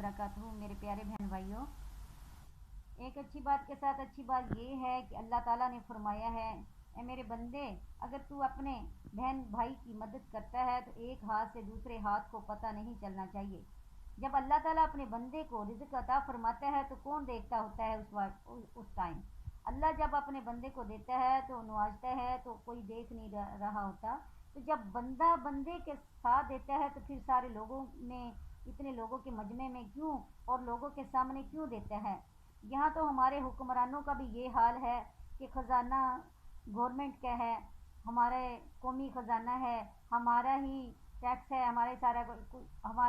वबरकातुहू। मेरे प्यारे बहन भाइयों, एक अच्छी बात के साथ अच्छी बात ये है कि अल्लाह ताला ने फरमाया है, ए मेरे बंदे, अगर तू अपने बहन भाई की मदद करता है तो एक हाथ से दूसरे हाथ को पता नहीं चलना चाहिए। जब अल्लाह ताला अपने बंदे को रिज़्क़ अता फरमाता है तो कौन देखता होता है उस टाइम? अल्लाह जब अपने बंदे को देता है तो नवाजता है तो कोई देख नहीं रहा होता। तो जब बंदा बंदे के साथ देता है तो फिर सारे लोगों में, इतने लोगों के मजमे में क्यों और लोगों के सामने क्यों देता है? यहाँ तो हमारे हुक्मरानों का भी ये हाल है कि ख़जाना गवर्नमेंट का है, हमारे कौमी ख़जाना है, हमारा ही टैक्स है, हमारा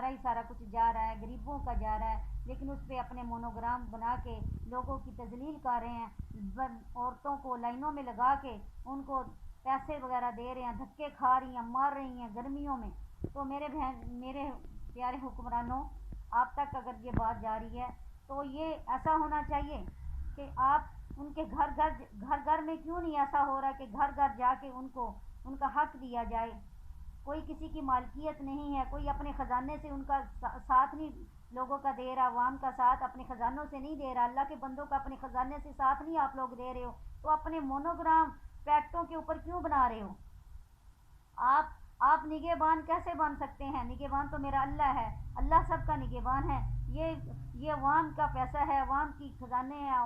ही सारा कुछ जा रहा है, गरीबों का जा रहा है, लेकिन उस पर अपने मोनोग्राम बना के लोगों की तजलील कर रहे हैं। औरतों को लाइनों में लगा के उनको पैसे वगैरह दे रहे हैं, धक्के खा रही हैं, मार रही हैं गर्मियों में। तो मेरे प्यारे हुक्मरानों, आप तक अगर ये बात जा रही है तो ये ऐसा होना चाहिए कि आप उनके घर घर में क्यों नहीं ऐसा हो रहा कि घर घर जाके उनको उनका हक दिया जाए। कोई किसी की मालकियत नहीं है, कोई अपने ख़जाने से उनका साथ नहीं लोगों का दे रहा, अवाम का साथ अपने ख़जानों से नहीं दे रहा, अल्लाह के बंदों का अपने ख़जाने से साथ नहीं आप लोग दे रहे हो, तो अपने मोनोग्राम पैक्टों के ऊपर क्यों बना रहे हो? आप निगहबान कैसे बन सकते हैं? निगहबान तो मेरा अल्लाह है, अल्लाह सबका निगहबान है। ये अवाम का पैसा है, अवाम की ख़जाने हैं,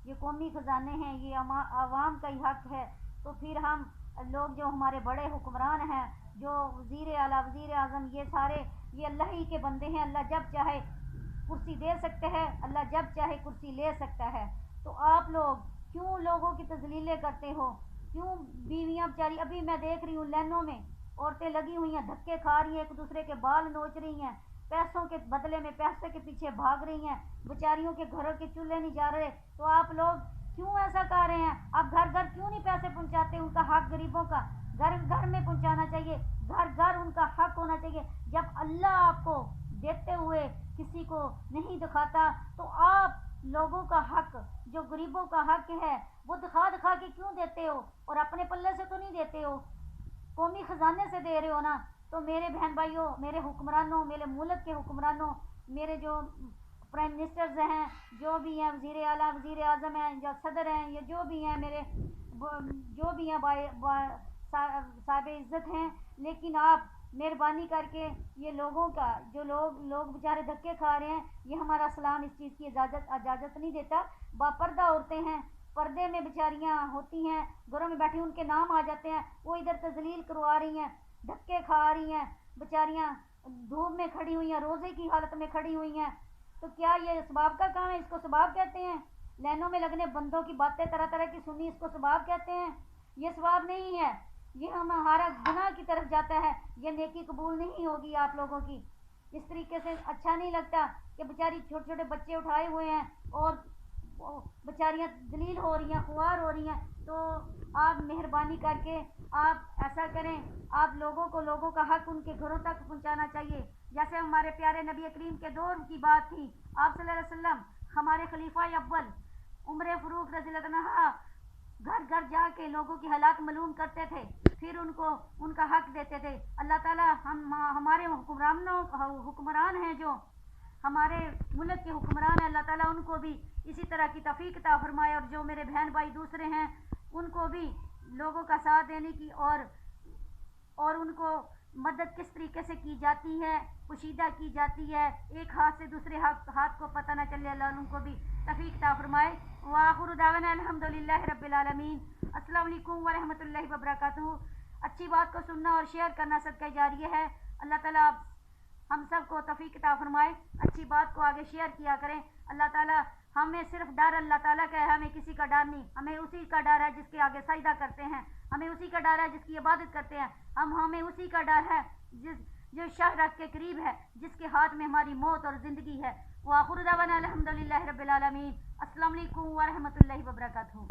ये कौमी ख़जाने हैं, ये अवाम का ही हक है। तो फिर हम लोग जो हमारे बड़े हुक्मरान हैं, जो वज़ीर आला, वज़ीर आज़म, ये सारे ये अल्लाह ही के बंदे हैं। अल्लाह जब चाहे कुर्सी दे सकते हैं, अल्लाह जब चाहे कुर्सी ले सकता है। तो आप लोग क्यों लोगों की तजलीलें करते हो? क्यों बीवियाँ बेचारी, अभी मैं देख रही हूँ लाइनों में औरतें लगी हुई हैं, धक्के खा रही हैं, एक दूसरे के बाल नोच रही हैं, पैसों के बदले में पैसे के पीछे भाग रही हैं, बेचारियों के घरों के चूल्हे नहीं जा रहे। तो आप लोग क्यों ऐसा कर रहे हैं? आप घर घर क्यों नहीं पैसे पहुंचाते? उनका हक गरीबों का घर घर में पहुंचाना चाहिए, घर घर उनका हक होना चाहिए। जब अल्लाह आपको देते हुए किसी को नहीं दिखाता तो आप लोगों का हक, जो गरीबों का हक है, वो दिखा दिखा के क्यों देते हो? और अपने पल्ले से तो नहीं देते हो, कौमी ख़जाने से दे रहे हो ना। तो मेरे बहन भाइयों, मेरे हुक्मरानों, मेरे मुल्क के हुक्मरानों, मेरे जो प्राइम मिनिस्टर्स हैं, जो भी हैं, वज़ीर आला, वज़ीर आज़म हैं, जो सदर हैं, ये जो भी हैं, मेरे जो भी हैं साहिब इज़्ज़त हैं, लेकिन आप मेहरबानी करके ये लोगों का, जो लोग बेचारे धक्के खा रहे हैं, ये हमारा इस्लाम इस चीज़ की इजाज़त नहीं देता। बापर्दा औरतें हैं, पर्दे में बेचारियाँ होती हैं, घरों में बैठी, उनके नाम आ जाते हैं, वो इधर तजलील करवा रही हैं, धक्के खा रही हैं, बेचारियाँ धूप में खड़ी हुई हैं, रोज़े की हालत में खड़ी हुई हैं। तो क्या ये सबाब का काम है? इसको सबाब कहते हैं? लाइनों में लगने बंदों की बातें तरह तरह की सुनी, इसको सबाब कहते हैं? ये सबाब नहीं है, ये हमारा गुनाह की तरफ जाता है, ये नेकी कबूल नहीं होगी आप लोगों की। इस तरीके से अच्छा नहीं लगता कि बेचारी छोटे छोटे बच्चे उठाए हुए हैं और बेचारियाँ दलील हो रही हैं, खुआर हो रही हैं। तो आप मेहरबानी करके आप ऐसा करें, आप लोगों का हक उनके घरों तक पहुंचाना चाहिए। जैसे हमारे प्यारे नबी करीम के दौर की बात थी, आप सल्लल्लाहु अलैहि वसल्लम, हमारे खलीफा अव्वल उमर फारूक रज़ियल्लाहु अन्हु घर घर जाके लोगों की हालात मालूम करते थे, फिर उनको उनका हक देते थे। अल्लाह ताला हमारे हुक्मरान हैं, जो हमारे मुल्क के हुक्मरान हैं, अल्लाह ताला उनको भी इसी तरह की तौफीक अता फरमाए। और जो मेरे बहन भाई दूसरे हैं, उनको भी लोगों का साथ देने की और उनको मदद किस तरीके से की जाती है, पोशीदा की जाती है, एक हाथ से दूसरे हाथ को पता न चले, अल्लाह उनको भी तौफीक अता फरमाए। व आखिरु दावाना अल्हम्दुलिल्लाहि रब्बिल आलमीन। अस्सलामु अलैकुम व रहमतुल्लाहि व बरकातुहू। अच्छी बात को सुनना और शेयर करना सदका जारिया है। अल्लाह ताला हम सब को तौफीक अता फरमाए, अच्छी बात को आगे शेयर किया करें। अल्लाह ताला हमें सिर्फ डर अल्लाह ताला का है, हमें किसी का डर नहीं। हमें उसी का डर है जिसके आगे सजदा करते हैं, हमें उसी का डर है जिसकी इबादत करते हैं, हमें उसी का डर है जो शहरत के करीब है, जिसके हाथ में हमारी मौत और ज़िंदगी है। व आखिरु दावाना अल्हम्दुलिल्लाहि रब्बिल आलमीन। अस्सलामु अलैकुम व रहमतुल्लाहि व बरकातुहू।